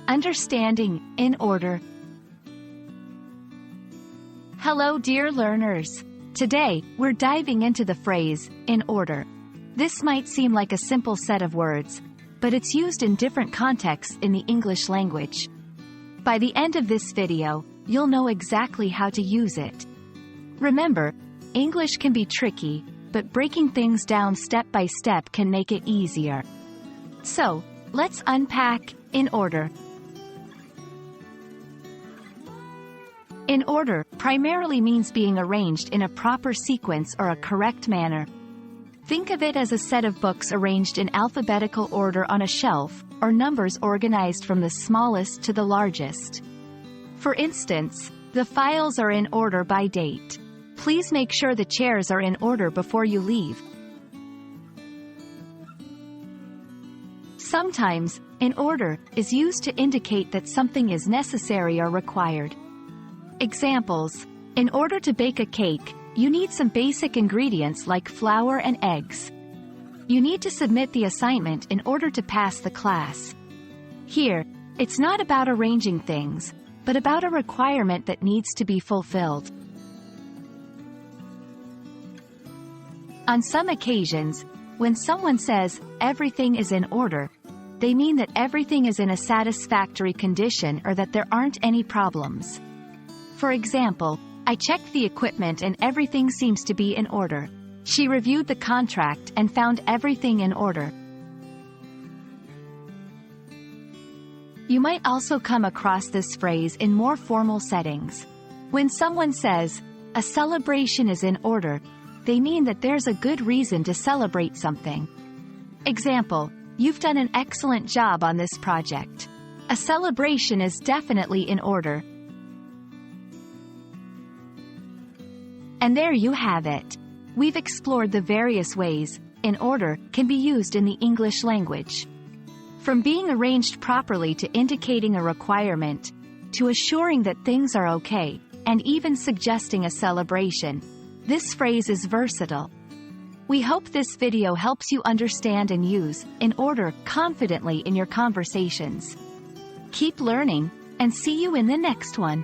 Understanding, in order. Hello dear learners. Today, we're diving into the phrase, in order. This might seem like a simple set of words, but it's used in different contexts in the English language. By the end of this video, you'll know exactly how to use it. Remember, English can be tricky, but breaking things down step by step can make it easier. So, let's unpack, in order. In order primarily means being arranged in a proper sequence or a correct manner. Think of it as a set of books arranged in alphabetical order on a shelf, or numbers organized from the smallest to the largest. For instance, the files are in order by date. Please make sure the chairs are in order before you leave. Sometimes, in order is used to indicate that something is necessary or required. Examples: in order to bake a cake, you need some basic ingredients like flour and eggs. You need to submit the assignment in order to pass the class. Here, it's not about arranging things, but about a requirement that needs to be fulfilled. On some occasions, when someone says, everything is in order, they mean that everything is in a satisfactory condition or that there aren't any problems. For example, I checked the equipment and everything seems to be in order. She reviewed the contract and found everything in order. You might also come across this phrase in more formal settings. When someone says, a celebration is in order, they mean that there's a good reason to celebrate something. Example: you've done an excellent job on this project. A celebration is definitely in order. And there you have it. We've explored the various ways in order can be used in the English language. From being arranged properly to indicating a requirement, to assuring that things are okay, and even suggesting a celebration, this phrase is versatile. We hope this video helps you understand and use in order confidently in your conversations. Keep learning, and see you in the next one.